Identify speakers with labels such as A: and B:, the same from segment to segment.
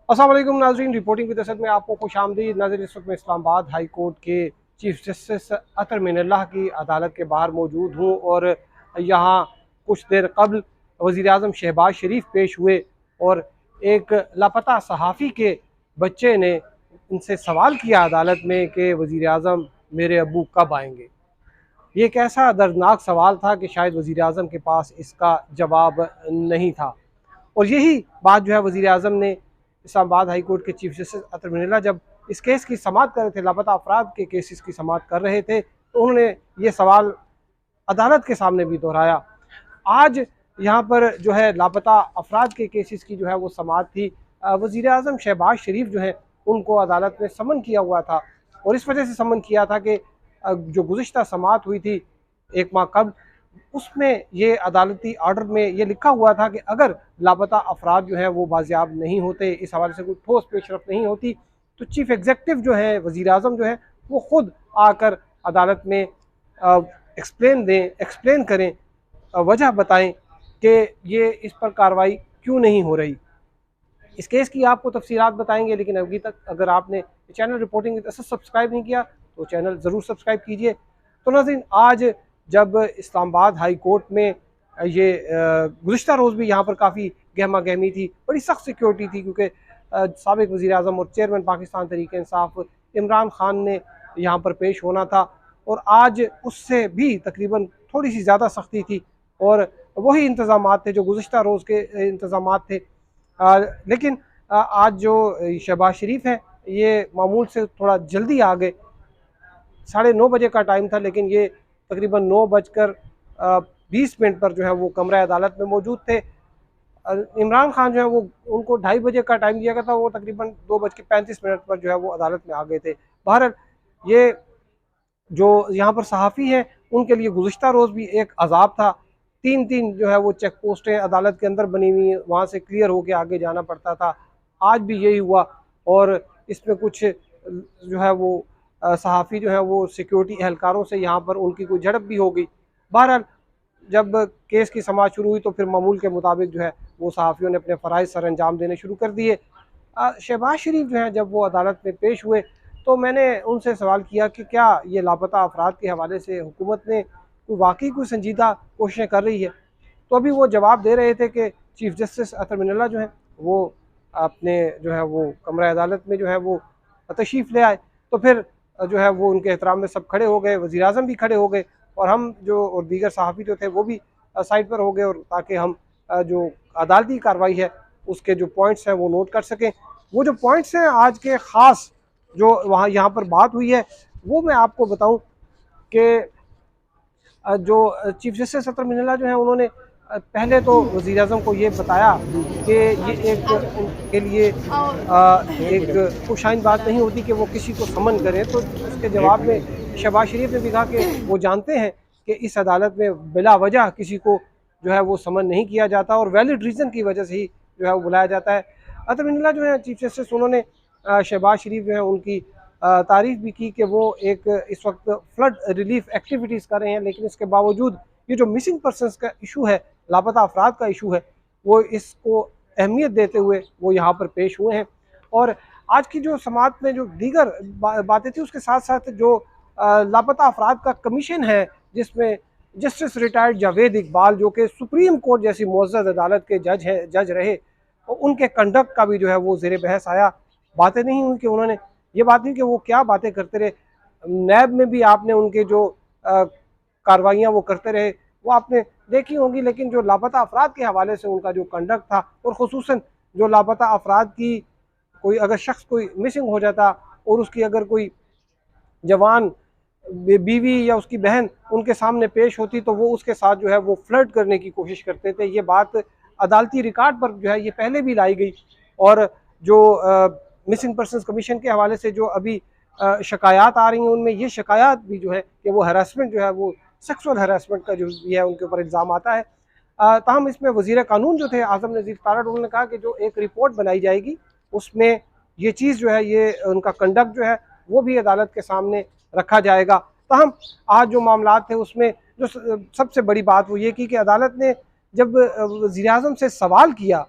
A: अस्सलाम वालेकुम नाज़रीन, रिपोर्टिंग विद असद में आपको खुशामदीद। नाज़रीन, इस वक्त मैं इस्लामाबाद हाई कोर्ट के चीफ जस्टिस अतर मिनल्लाह की अदालत के बाहर मौजूद हूँ और यहाँ कुछ देर कबल वज़ीर आज़म शहबाज शरीफ पेश हुए और एक लापता सहाफ़ी के बच्चे ने इनसे सवाल किया अदालत में कि वज़ीर आज़म मेरे अब्बू कब आएंगे। ये एक ऐसा दर्दनाक सवाल था कि शायद वज़ीर आज़म के पास इसका जवाब नहीं था। और यही बात जो है वज़ीर आज़म ने इस्लामाबाद हाई कोर्ट के चीफ जस्टिस अतर मिनल्ला जब इस केस की समाअत कर रहे थे, लापता अफराद के केसेस की समाअत कर रहे थे, तो उन्होंने ये सवाल अदालत के सामने भी दोहराया। आज यहाँ पर जो है लापता अफराद के केसेस की जो है वो समाअत थी। वज़ीर आज़म शहबाज शरीफ जो है उनको अदालत ने समन किया हुआ था और इस वजह से समन किया था कि जो गुज़िश्ता समाअत हुई थी एक माह कबल, उसमें ये अदालती आर्डर में ये लिखा हुआ था कि अगर लापता अफराद जो है वो बाजियाब नहीं होते, इस हवाले से कोई ठोस पेशरफ नहीं होती, तो चीफ एग्जीक्यूटिव जो है वज़ीर आज़म जो है वो ख़ुद आकर अदालत में एक्सप्लेन करें, वजह बताएं कि ये इस पर कार्रवाई क्यों नहीं हो रही। इस केस की आपको तफसीलात बताएंगे, लेकिन अभी तक अगर आपने चैनल रिपोर्टिंग सब्सक्राइब नहीं किया तो चैनल ज़रूर सब्सक्राइब कीजिए। तो नाज़रीन, आज जब इस्लामाबाद हाई कोर्ट में ये गुज़िश्ता रोज़ भी यहाँ पर काफ़ी गहमा गहमी थी, बड़ी सख्त सिक्योरिटी थी, क्योंकि साबिक़ वज़ीर आज़म और चेयरमैन पाकिस्तान तहरीक इंसाफ इमरान खान ने यहाँ पर पेश होना था और आज उससे भी तकरीबन थोड़ी सी ज़्यादा सख्ती थी और वही इंतज़ामात थे जो गुज़िश्ता रोज़ के इंतज़ामात थे। लेकिन आज जो शहबाज शरीफ हैं ये मामूल से थोड़ा जल्दी आ गए। 9:30 बजे का टाइम था, लेकिन ये तकरीबन 9:20 पर जो है वो कमरा अदालत में मौजूद थे। इमरान खान जो है वो उनको 2:30 बजे का टाइम दिया गया था, वो तकरीबन 2:35 पर जो है वो अदालत में आ गए थे। बहरहाल ये जो यहाँ पर सहाफ़ी हैं उनके लिए गुज़िश्ता रोज़ भी एक अज़ाब था। 3 जो है वो चेक पोस्टें अदालत के अंदर बनी हुई हैं, वहाँ से क्लियर होकर आगे जाना पड़ता था। आज भी यही हुआ और इसमें कुछ जो है वो सहाफ़ी जो है वो सिक्योरिटी एहलकारों से यहाँ पर उनकी कोई झड़प भी हो गई। बहरहाल जब केस की समाअत शुरू हुई तो फिर मामूल के मुताबिक जो है वो सहाफ़ियों ने अपने फ़राइज़ सर अंजाम देने शुरू कर दिए। शहबाज शरीफ जो हैं जब वो अदालत में पेश हुए तो मैंने उनसे सवाल किया कि क्या ये लापता अफराद के हवाले से हुकूमत ने वाकई कोई संजीदा कोशिशें कर रही है। तो अभी वो जवाब दे रहे थे कि चीफ जस्टिस अतर मिनल्ला जो है वो अपने जो है वो कमरा अदालत में जो है वो तशरीफ़ ले आए, तो फिर जो है वो उनके एहतराम में सब खड़े हो गए, वज़ीर आज़म भी खड़े हो गए और हम जो और दीगर सहाफ़ी जो थे वो भी साइड पर हो गए, और ताकि हम जो अदालती कार्रवाई है उसके जो पॉइंट्स हैं वो नोट कर सकें। वो जो पॉइंट्स हैं आज के ख़ास जो वहाँ यहाँ पर बात हुई है वो मैं आपको बताऊं कि जो चीफ जस्टिस अतर मिनल्ला जो है उन्होंने पहले तो वज़ीर आज़म को ये बताया कि ये एक उनके लिए एक खुशाइन बात नहीं होती कि वो किसी को समन करें। तो उसके जवाब में शहबाज शरीफ ने भी कहा कि वो जानते हैं कि इस अदालत में बिला वजह किसी को जो है वो समन नहीं किया जाता और वैलिड रीज़न की वजह से ही जो है वो बुलाया जाता है। अतर मिनल्ला जो है चीफ जस्टिस, उन्होंने शहबाज शरीफ जो है उनकी तारीफ़ भी की कि वो एक इस वक्त फ्लड रिलीफ एक्टिविटीज़ कर रहे हैं, लेकिन इसके बावजूद ये जो मिसिंग पर्सनस का इशू है, लापता अफराद का इशू है, वो इसको अहमियत देते हुए वो यहाँ पर पेश हुए हैं। और आज की जो समाअत में जो दीगर बातें थी उसके साथ साथ जो लापता अफराद का कमीशन है जिसमें जस्टिस रिटायर्ड जावेद इकबाल जो कि सुप्रीम कोर्ट जैसी मुअज़्ज़ज़ अदालत के जज रहे, उनके कंडक्ट का भी जो है वो ज़ेर बहस आया। बातें नहीं हुई कि उन्होंने ये बात नहीं कि वो क्या बातें करते रहे। नैब में भी आपने उनके जो कार्रवाइयाँ वो करते रहे वो आपने देखी होंगी, लेकिन जो लापता अफराद के हवाले से उनका जो कंडक्ट था, और ख़ुसूसन जो लापता अफराद की कोई अगर शख्स कोई मिसिंग हो जाता और उसकी अगर कोई जवान बीवी या उसकी बहन उनके सामने पेश होती तो वो उसके साथ जो है वो फ्लर्ट करने की कोशिश करते थे। ये बात अदालती रिकॉर्ड पर जो है ये पहले भी लाई गई और जो मिसिंग पर्सनस कमीशन के हवाले से जो अभी शिकायत आ रही हैं उनमें ये शिकायत भी जो है कि वो हरासमेंट जो है वो सेक्सुअल हरासमेंट का जो भी है उनके ऊपर इल्ज़ाम आता है। ताहम इसमें वज़ीर कानून जो थे आज़म नज़ीर तारड़, उन्होंने कहा कि जो एक रिपोर्ट बनाई जाएगी उसमें ये चीज़ जो है ये उनका कंडक्ट जो है वो भी अदालत के सामने रखा जाएगा। ताहम आज जो मामला थे उसमें जो सबसे बड़ी बात वो ये की कि अदालत ने जब वज़ीर आज़म से सवाल किया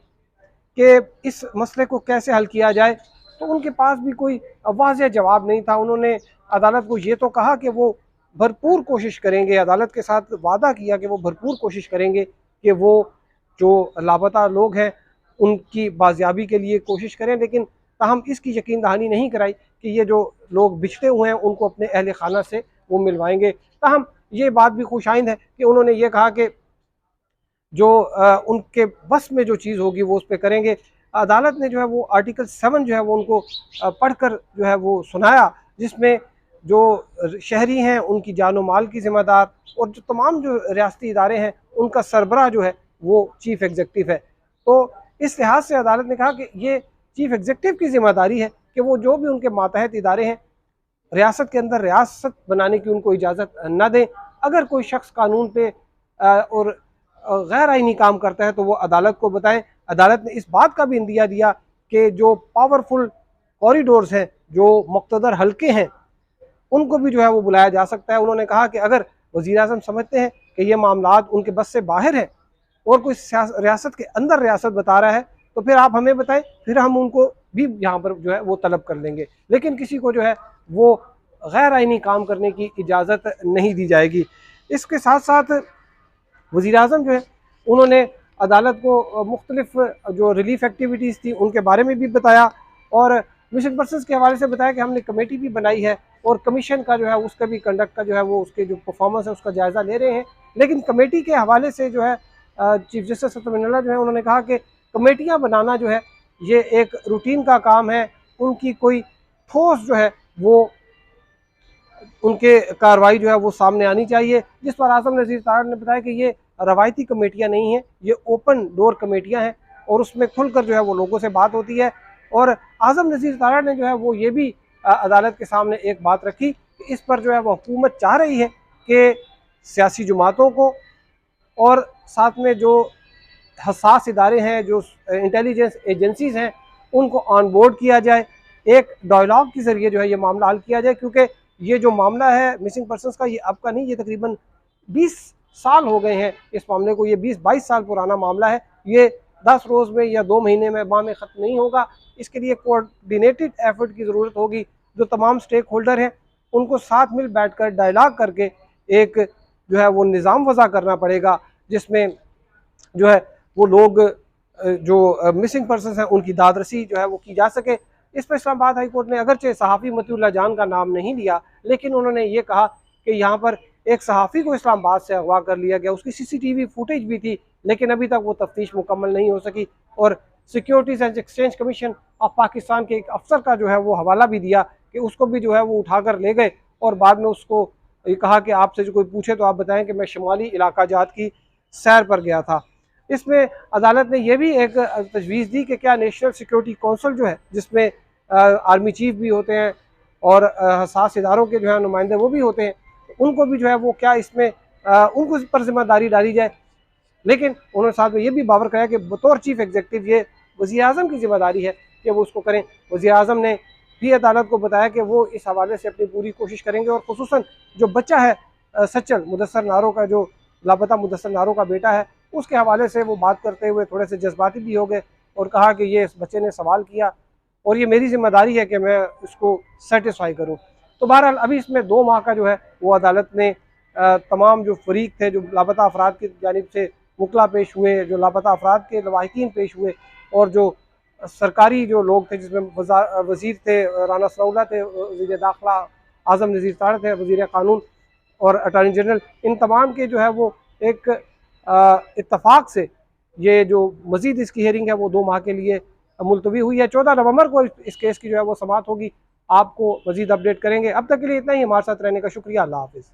A: कि इस मसले को कैसे हल किया जाए, तो उनके पास भी कोई वाज़ेह जवाब नहीं था। उन्होंने अदालत को ये तो कहा कि वो भरपूर कोशिश करेंगे, अदालत के साथ वादा किया कि वो भरपूर कोशिश करेंगे कि वो जो लापता लोग हैं उनकी बाजियाबी के लिए कोशिश करें, लेकिन ताहम इसकी यकीन दहानी नहीं कराई कि ये जो लोग बिछड़े हुए हैं उनको अपने अहल खाना से वो मिलवाएंगे। ताहम ये बात भी खुशाइंद है कि उन्होंने ये कहा कि जो उनके बस में जो चीज़ होगी वो उस पर करेंगे। अदालत ने जो है वो आर्टिकल 7 जो है वो उनको पढ़कर जो है वो सुनाया, जिसमें जो शहरी हैं उनकी जान माल की ज़िम्मेदार और जो तमाम जो रियासती इदारे हैं उनका सरबराह जो है वो चीफ़ एग्जीक्यूटिव है। तो इस लिहाज से अदालत ने कहा कि ये चीफ़ एग्जीक्यूटिव की ज़िम्मेदारी है कि वो जो भी उनके मातहत इदारे हैं रियासत के अंदर रियासत बनाने की उनको इजाज़त न दें। अगर कोई शख्स कानून पे और गैर आइनी काम करता है तो वो अदालत को बताएं। अदालत ने इस बात का भी इंदिया दिया कि जो पावरफुल कॉरिडोर्स हैं, जो मुक़्तदर हल्के हैं, उनको भी जो है वो बुलाया जा सकता है। उन्होंने कहा कि अगर वज़ीर आज़म समझते हैं कि ये मामलात उनके बस से बाहर है और कोई रियासत के अंदर रियासत बता रहा है तो फिर आप हमें बताएं, फिर हम उनको भी यहाँ पर जो है वो तलब कर लेंगे, लेकिन किसी को जो है वो गैर आइनी काम करने की इजाज़त नहीं दी जाएगी। इसके साथ साथ वज़ीर आज़म जो है उन्होंने अदालत को मुख्तलिफ जो रिलीफ एक्टिविटीज़ थी उनके बारे में भी बताया और मिशन पर्सन्स के हवाले से बताया कि हमने कमेटी भी बनाई है और कमीशन का जो है उसका भी कंडक्ट का जो है वो उसके जो परफॉर्मेंस है उसका जायज़ा ले रहे हैं। लेकिन कमेटी के हवाले से जो है चीफ जस्टिस सतमिनल्ला जो है उन्होंने कहा कि कमेटियाँ बनाना जो है ये एक रूटीन का काम है, उनकी कोई ठोस जो है वो उनके कार्रवाई जो है वो सामने आनी चाहिए। जिस पर आज़म नज़ीर तारड़ ने बताया कि ये रवायती कमेटियाँ नहीं हैं, ये ओपन डोर कमेटियाँ हैं और उसमें खुलकर जो है वो लोगों से बात होती है। और आज़म नज़ीर तारड़ ने जो है वो ये भी अदालत के सामने एक बात रखी कि इस पर जो है वो हुकूमत चाह रही है कि सियासी जमातों को और साथ में जो हसास इदारे हैं, जो इंटेलिजेंस एजेंसीज़ हैं, उनको ऑन बोर्ड किया जाए, एक डायलॉग के ज़रिए जो है ये मामला हल किया जाए। क्योंकि ये जो मामला है मिसिंग पर्सनस का, ये अब का नहीं, ये तकरीबन 20 साल हो गए हैं इस मामले को, ये 20-22 साल पुराना मामला है। ये 10 रोज़ में या 2 महीने में माह में ख़त्म नहीं होगा। इसके लिए कोऑर्डिनेटेड एफर्ट की ज़रूरत होगी। जो तमाम स्टेक होल्डर हैं उनको साथ मिल बैठ कर डायलॉग करके एक जो है वो निज़ाम वज़ा करना पड़ेगा, जिसमें जो है वो लोग जो मिसिंग पर्सन हैं उनकी दादरसी जो है वो की जा सके। इस पर इस्लामाबाद हाई कोर्ट ने अगरचे सहाफ़ी मतीउल्लाह जान का नाम नहीं लिया, लेकिन उन्होंने ये कहा कि यहाँ पर एक सहाफ़ी को इस्लामाबाद से अगवा कर लिया गया, उसकी CCTV फुटेज भी थी, लेकिन अभी तक वो तफ्तीश मुकम्मल नहीं हो सकी। और securities and exchange commission of Pakistan के एक अफसर का जो है वो हवाला भी दिया कि उसको भी जो है वो उठा कर ले गए और बाद में उसको ये कहा कि आपसे जो कोई पूछे तो आप बताएं कि मैं शुमाली इलाका जात की सैर पर गया था। इसमें अदालत ने यह भी एक तजवीज़ दी कि क्या नेशनल सिक्योरिटी कौंसिल जो है, जिसमें आर्मी चीफ भी होते हैं और हसास इदारों के जो है नुमाइंदे वो भी होते हैं, उनको भी जो है वो क्या इसमें उनको पर जिम्मेदारी डाली जाए। लेकिन उन्होंने साथ में ये भी बावर कराया कि बतौर चीफ एग्जीक्यूटिव ये वज़ीर आज़म की जिम्मेदारी है कि वो उसको करें। वज़ीर आज़म ने भी अदालत को बताया कि वो इस हवाले से अपनी पूरी कोशिश करेंगे और खुसूसन जो बच्चा है सच्चल मुदस्सर नारो का, जो लापता मुदस्सर नारो का बेटा है, उसके हवाले से वो बात करते हुए थोड़े से जज्बाती भी हो गए और कहा कि ये इस बच्चे ने सवाल किया और ये मेरी जिम्मेदारी है कि मैं इसको सेटिस्फाई करूं। तो बहरहाल अभी इसमें 2 माह का जो है वो अदालत ने तमाम जो फरीक थे, जो लापता अफराद की जानिब से मुकला पेश हुए, जो लापता अफराद के लवाहिकीन पेश हुए और जो सरकारी जो लोग थे, जिसमें वज़ीर थे राना सनाउल्लाह थे, वज़ीर दाखिला आज़म नज़ीर तारड़ थे, वज़ीर कानून और अटॉर्नी जनरल, इन तमाम के जो है वो एक इत्तफाक से ये जो मज़ीद इसकी हेयरिंग है वो 2 माह के लिए मुलतवी हुई है। 14 नवंबर को इस केस की जो है वो समाअत होगी। आपको मज़ीद अपडेट करेंगे। अब तक के लिए इतना ही। हमारे साथ रहने का शुक्रिया। अल्लाह हाफ़िज़।